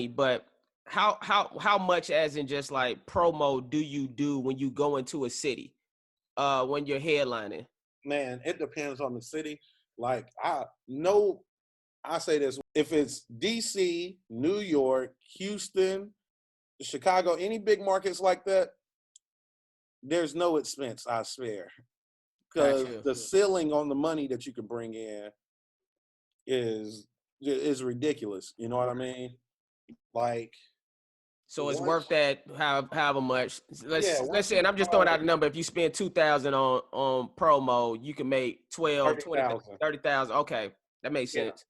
but how much, as in just like promo, do you do when you go into a city, when you're headlining? Man, it depends on the city. Like I know, I say this: if it's DC, New York, Houston, Chicago, any big markets like that, there's no expense I spare, because Gotcha. the ceiling on the money that you can bring in is ridiculous. You know what I mean? Like So it's worth once, that, however much. yeah, Let's once say, you and I'm just throwing out a number. If you spend 2,000 on promo, you can make 12, 20, 30,000, 30,000. Okay, that makes yeah. sense.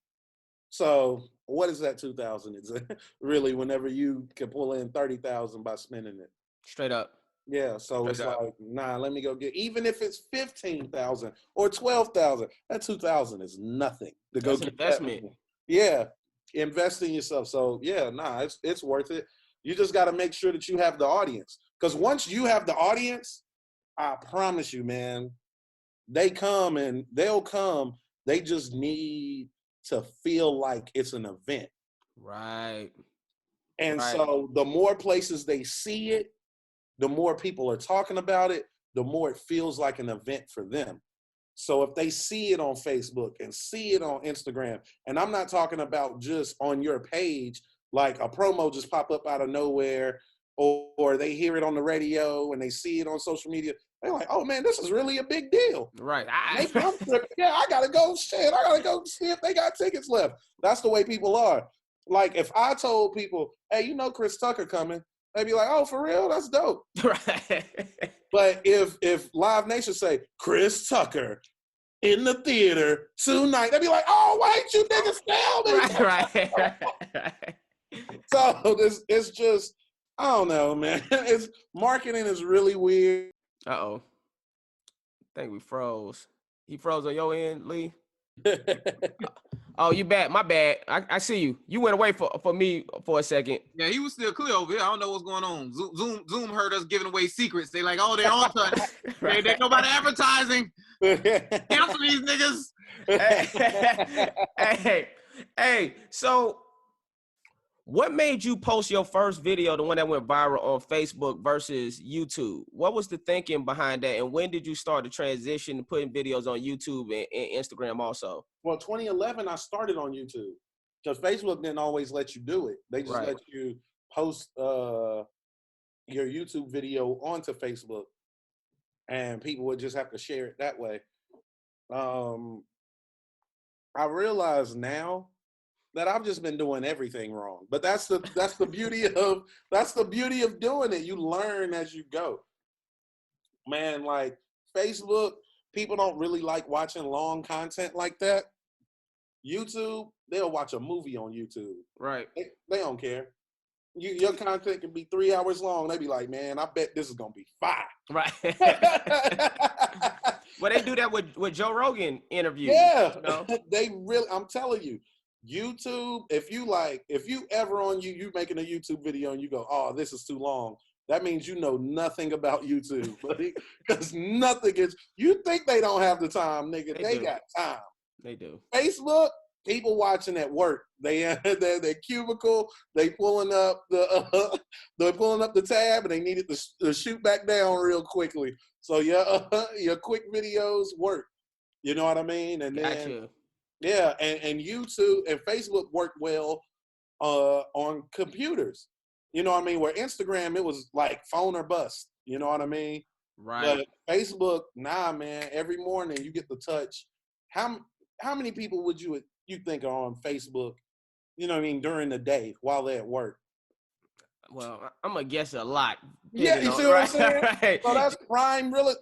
So what is that 2,000? Is really whenever you can pull in 30,000 by spending it. Straight up. Yeah, so Straight it's up. like, nah, let me go get, even if it's 15,000 or 12,000, that 2,000 is nothing to go That's an get that. investment. Yeah, invest in yourself. So yeah, nah, it's worth it. You just got to make sure that you have the audience, because once you have the audience, I promise you, man, they come and they'll come. They just need to feel like it's an event. Right. And Right. so the more places they see it, the more people are talking about it, the more it feels like an event for them. So if they see it on Facebook and see it on Instagram, and I'm not talking about just on your page, like a promo just pop up out of nowhere, or they hear it on the radio and they see it on social media, they're like, oh man, this is really a big deal. Right. Maybe I'm tripping. Yeah, I gotta go. Shit, I gotta go see if they got tickets left. That's the way people are. Like if I told people, hey, you know Chris Tucker coming, they'd be like, oh, for real? That's dope. Right. But if Live Nation say Chris Tucker in the theater tonight, they'd be like, oh, why ain't you niggas tell me? Right. So it's just, I don't know, man. It's marketing is really weird. Uh-oh. I think we froze. He froze on your end, Lee? Oh, you back. My bad. I see you. You went away for me for a second. Yeah, he was still clear over here. I don't know what's going on. Zoom heard us giving away secrets. They like, oh, they're on to us. Right. They nobody advertising. Cancel these niggas. Hey, so what made you post your first video, the one that went viral on Facebook versus YouTube? What was the thinking behind that? And when did you start the transition to putting videos on YouTube and Instagram also? Well, 2011, I started on YouTube because Facebook didn't always let you do it. They just Right. let you post your YouTube video onto Facebook, and people would just have to share it that way. I realize now that I've just been doing everything wrong, but that's the beauty of doing it. You learn as you go, man. Like Facebook, people don't really like watching long content like that. YouTube, they'll watch a movie on YouTube. Right. They don't care. Your content can be 3 hours long. They be like, man, I bet this is gonna be fire. Right. Well, they do that with Joe Rogan interviews. Yeah, You know? they really. I'm telling you, YouTube. If you ever on you making a YouTube video and you go, oh, this is too long, that means you know nothing about YouTube, buddy. Because nothing is. You think they don't have the time, nigga? They got time. They do. Facebook, people watching at work. They're cubicle. They pulling up the tab, and they need it to shoot back down real quickly. So your quick videos work. You know what I mean? And then Gotcha. yeah, and YouTube and Facebook work well on computers. You know what I mean? Where Instagram, it was like phone or bust. You know what I mean? Right. But Facebook, nah, man. Every morning you get the touch. How many people would you think are on Facebook, you know what I mean, during the day while they're at work? Well, I'm gonna guess a lot. Yeah, you see what I'm saying? Right. So that's prime really.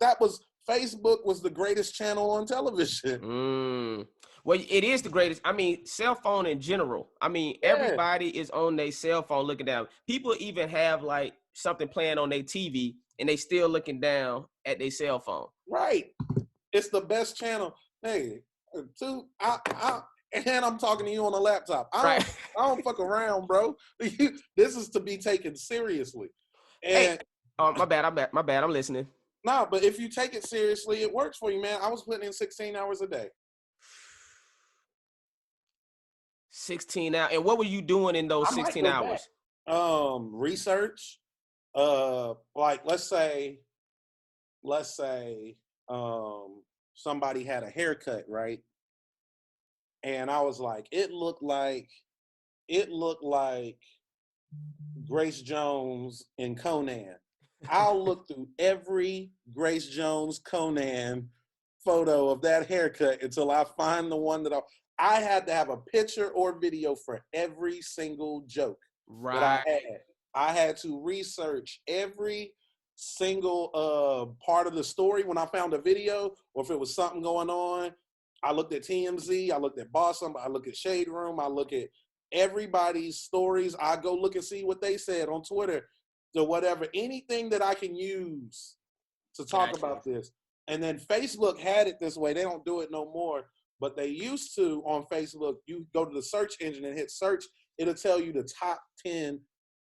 Facebook was the greatest channel on television. Well, it is the greatest. I mean, cell phone in general. I mean, everybody is on their cell phone looking down. People even have like something playing on their TV and they still looking down at their cell phone. Right. It's the best channel. Hey, and I'm talking to you on a laptop. I don't fuck around, bro. This is to be taken seriously. And my bad. I'm listening. No, but if you take it seriously, it works for you, man. I was putting in 16 hours a day. 16 hours. And what were you doing in those I might 16 go hours? back. Research. Like let's say somebody had a haircut, right? And I was like, it looked like Grace Jones and Conan. I'll look through every Grace Jones Conan photo of that haircut until I find the one that I had to have a picture or video for every single joke that I had. I had to research every single part of the story when I found a video, or if it was something going on. I looked at TMZ, I looked at Bossum, I looked at Shade Room, I look at everybody's stories. I go look and see what they said on Twitter, to whatever, anything that I can use to talk about this. And then Facebook had it this way. They don't do it no more, but they used to on Facebook. You go to the search engine and hit search. It'll tell you the top 10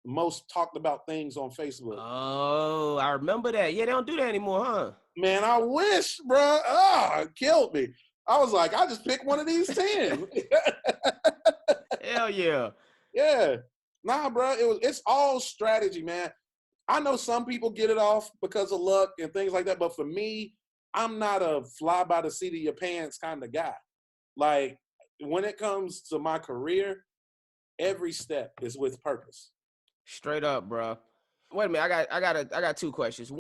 most talked about things on Facebook. Oh, I remember that. Yeah, they don't do that anymore, huh? Man, I wish, bro. Oh, it killed me. I was like, I just picked one of these 10. Hell yeah. Yeah. Nah, bro. It's all strategy, man. I know some people get it off because of luck and things like that, but for me, I'm not a fly by the seat of your pants kind of guy. Like when it comes to my career, every step is with purpose. Straight up, bro. Wait a minute. I got 2 questions.